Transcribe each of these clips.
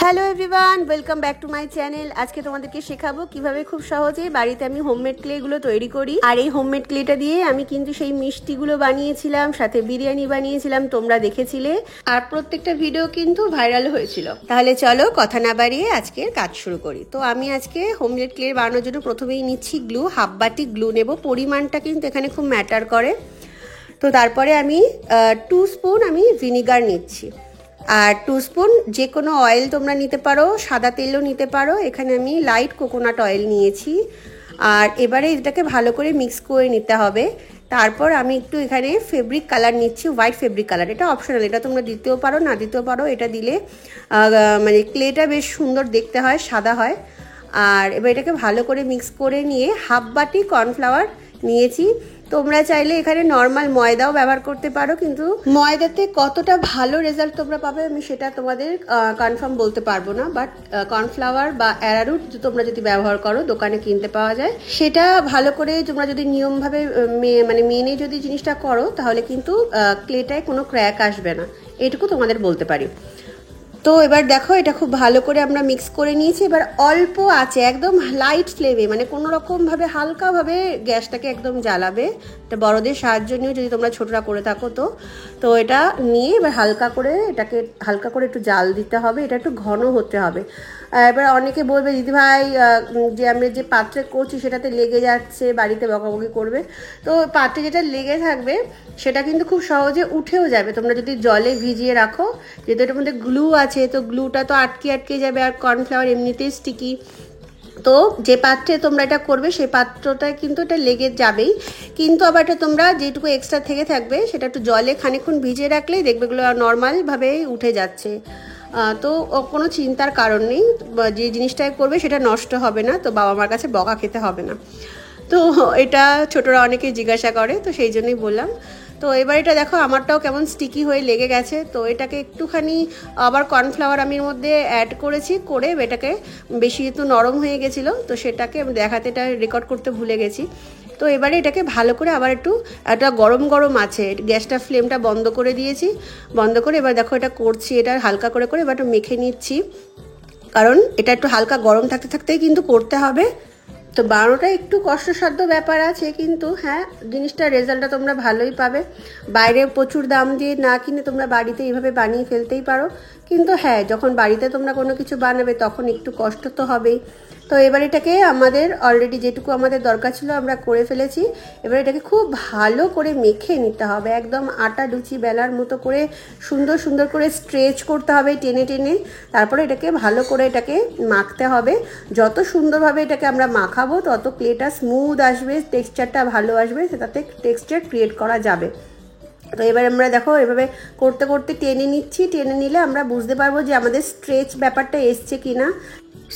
Hello everyone, welcome back to my channel. আজকে তোমাদেরকে শেখাবো কিভাবে খুব সহজে বাড়িতে আমি হোমমেড ক্লেগুলো তৈরি করি। আর এই হোমমেড ক্লেটা দিয়ে আমি কিন্তু সেই মিষ্টিগুলো বানিয়েছিলাম, সাথে বিরিয়ানি বানিয়েছিলাম, তোমরা দেখেছিলে। আর প্রত্যেকটা ভিডিও কিন্তু ভাইরাল হয়েছিল। তাহলে চলো কথা না বাড়িয়ে আজকের কাজ শুরু করি। তো আমি আজকে হোমমেড ক্লে বানানোর জন্য প্রথমেই নিচ্ছি গ্লু, হাফ বাটি গ্লু নেব। পরিমাণটা কিন্তু এখানে খুব ম্যাটার করে। তো তারপরে আমি 2 স্পুন আমি ভিনিগার নিচ্ছি, আর 2 স্পুন যে কোনো অয়েল তোমরা নিতে পারো, সাদা তেলও নিতে পারো। এখানে আমি লাইট কোকোনাট অয়েল নিয়েছি। আর এবারে এটাকে ভালো করে মিক্স করে নিতে হবে। তারপর আমি একটু এখানে ফেব্রিক কালার নিচ্ছি, হোয়াইট ফেব্রিক কালার। এটা অপশনাল, এটা তোমরা দিতেও পারো না দিতেও পারো। এটা দিলে মানে ক্লেটা বেশ সুন্দর দেখতে হয়, সাদা হয়। আর এবার এটাকে ভালো করে মিক্স করে নিয়ে হাফ বাটি কর্নফ্লাওয়ার নিয়েছি। তোমরা চাইলে এখানে নর্মাল ময়দাও ব্যবহার করতে পারো, কিন্তু ময়দাতে কতটা ভালো রেজাল্ট তোমরা পাবে আমি সেটা তোমাদের কনফার্ম বলতে পারবো না। বাট কর্নফ্লাওয়ার বা অ্যারারুট তোমরা যদি ব্যবহার করো, দোকানে কিনতে পাওয়া যায়, সেটা ভালো করে তোমরা যদি নিয়মভাবে মানে মেনে যদি জিনিসটা করো, তাহলে কিন্তু ক্লেটায় কোনো ক্র্যাক আসবে না, এটুকু তোমাদের বলতে পারি। তো এবার দেখো, এটা খুব ভালো করে আমরা মিক্স করে নিয়েছি। এবার অল্প আছে, একদম লাইট ফ্লেমে, মানে কোনো রকমভাবে হালকাভাবে গ্যাসটাকে একদম জ্বালাবে। এটা বড়দের সাহায্য নিয়েও যদি তোমরা ছোটরা করে থাকো তো এটা নিয়ে এবার হালকা করে একটু জাল দিতে হবে। এটা একটু ঘন হতে হবে। এবার অনেকে বলবে দিদিভাই যে আমরা যে পাত্রে করছি সেটাতে লেগে যাচ্ছে, বাড়িতে বকাবকি করবে। তো পাত্রে যেটা লেগে থাকবে সেটা কিন্তু খুব সহজে উঠেও যাবে তোমরা যদি জলে ভিজিয়ে রাখো। যেহেতু এটার মধ্যে গ্লু আছে, তো গ্লুটা তো আটকে যাবে, আর কর্নফ্লাওয়ার এমনিতেই স্টিকি। তো যে পাত্রে তোমরা এটা করবে সেই পাত্রটায় কিন্তু এটা লেগে যাবেই। কিন্তু আবার এটা তোমরা যেটুকু এক্সট্রা থেকে থাকবে সেটা একটু জলে খানিকক্ষণ ভিজিয়ে রাখলেই দেখবে এগুলো নর্মালভাবেই উঠে যাচ্ছে। তো কোনো চিন্তার কারণ নেই, যে জিনিসটাই করবে সেটা নষ্ট হবে না, তো বাবা মার কাছে বকা খেতে হবে না। তো এটা ছোটরা অনেকে জিজ্ঞাসা করে, তো সেই জন্যই বললাম। তো এবার এটা দেখো আমারটাও কেমন স্টিকি হয়ে লেগে গেছে। তো এটাকে একটুখানি আবার কর্নফ্লাওয়ার আমি এর মধ্যে অ্যাড করেছি, করে এটাকে বেশি একটু নরম হয়ে গেছিলো, তো সেটাকে আমি দেখাতে, এটা রেকর্ড করতে ভুলে গেছি। তো এবারে এটাকে ভালো করে আবার একটা গরম আছে, গ্যাসটা ফ্লেমটা বন্ধ করে দিয়েছি। বন্ধ করে এবার দেখো এটা করছি, এটা হালকা করে এবার একটু মেখে নিচ্ছি, কারণ এটা একটু হালকা গরম থাকতেই কিন্তু করতে হবে। তো বানানোটা একটু কষ্টসাধ্য ব্যাপার আছে, কিন্তু হ্যাঁ, জিনিসটার রেজাল্টটা তোমরা ভালোই পাবে। বাইরে প্রচুর দাম দিয়ে না কিনে তোমরা বাড়িতে এইভাবে বানিয়ে ফেলতেই পারো। কিন্তু হ্যাঁ, যখন বাড়িতে তোমরা কোনো কিছু বানাবে তখন একটু কষ্ট তো হবেই। তো এবার এটাকে আমাদের অলরেডি যেটুকু আমাদের দরকার ছিল আমরা করে ফেলেছি। এবার এটাকে খুব ভালো করে মেখে নিতে হবে, একদম আটা লুচি বেলার মতো করে সুন্দর করে স্ট্রেচ করতে হবে টেনে। তারপরে এটাকে ভালো করে এটাকে মাখতে হবে। যত সুন্দরভাবে এটাকে আমরা মাখাবো তত ক্লেটা স্মুথ আসবে, টেক্সচারটা ভালো আসবে, সেটাতে টেক্সচার ক্রিয়েট করা যাবে। তো এবার আমরা দেখো এভাবে করতে টেনে নিচ্ছি। টেনে নিলে আমরা বুঝতে পারবো যে আমাদের স্ট্রেচ ব্যাপারটা এসছে কিনা।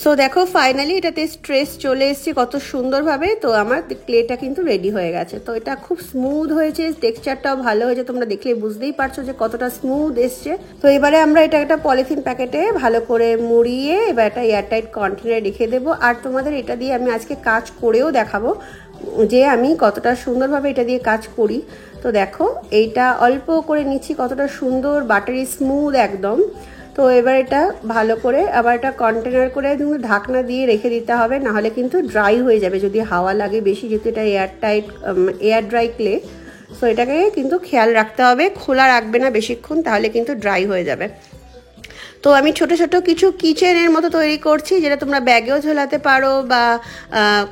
সো দেখো ফাইনালি এটাতে স্ট্রেচ চলে এসছে কত সুন্দরভাবে। তো আমার ক্লেটা কিন্তু রেডি হয়ে গেছে। তো এটা খুব স্মুথ হয়েছে, টেক্সচারটাও ভালো হয়েছে, তোমরা দেখলে বুঝতেই পারছো যে কতটা স্মুথ এসছে। তো এবারে আমরা এটা একটা পলিথিন প্যাকেটে ভালো করে মুড়িয়ে এবার একটা এয়ারটাইট কন্টেনারে রেখে দেবো। আর তোমাদের এটা দিয়ে আমি আজকে কাজ করেও দেখাবো যে আমি কতটা সুন্দরভাবে এটা দিয়ে কাজ করি। তো দেখো এইটা অল্প করে নিচ্ছি, কতটা সুন্দর বাটারি স্মুথ একদম। তো এবার এটা ভালো করে আবার এটা কন্টেনার করে ঢাকনা দিয়ে রেখে দিতে হবে, নাহলে কিন্তু ড্রাই হয়ে যাবে যদি হাওয়া লাগে বেশি, যেহেতু এটা এয়ার ড্রাই ক্লে। সো এটাকে কিন্তু খেয়াল রাখতে হবে, খোলা রাখবে না বেশিক্ষণ, তাহলে কিন্তু ড্রাই হয়ে যাবে। তো আমি ছোট কিছু কিচেনের মতো তৈরি করছি, যেটা তোমরা ব্যাগেও ঝোলাতে পারো বা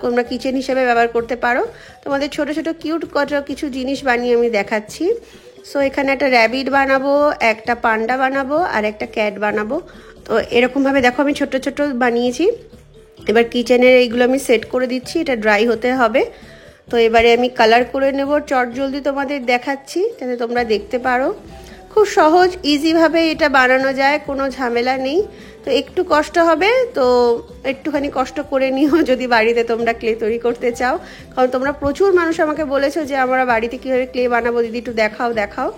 তোমরা কিচেন হিসেবে ব্যবহার করতে পারো। তোমাদের ছোট কিউট কিছু জিনিস বানিয়ে আমি দেখাচ্ছি। সো এখানে একটা র্যাবিট বানাবো, একটা পান্ডা বানাবো, আর একটা ক্যাট বানাবো। তো এরকমভাবে দেখো আমি ছোট বানিয়েছি। এবার কিচেনের এইগুলো আমি সেট করে দিচ্ছি, এটা ড্রাই হতে হবে। তো এবারে আমি কালার করে নেব, চটজলদি তোমাদের দেখাচ্ছি যাতে তোমরা দেখতে পারো। খুব সহজ ইজিভাবে এটা বানানো যায়, কোনো ঝামেলা নেই। তো একটু কষ্ট হবে, তো একটুখানি কষ্ট করে নিও যদি বাড়িতে তোমরা ক্লে তৈরি করতে চাও, কারণ তোমরা প্রচুর মানুষ আমাকে বলেছো যে আমরা বাড়িতে কীভাবে ক্লে বানাবো দিদি, একটু দেখাও।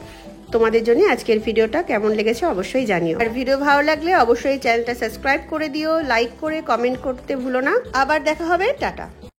তোমাদের জন্য আজকের ভিডিওটা কেমন লেগেছে অবশ্যই জানিও। আর ভিডিও ভালো লাগলে অবশ্যই চ্যানেলটা সাবস্ক্রাইব করে দিও, লাইক করে কমেন্ট করতে ভুলো না। আবার দেখা হবে, টাটা।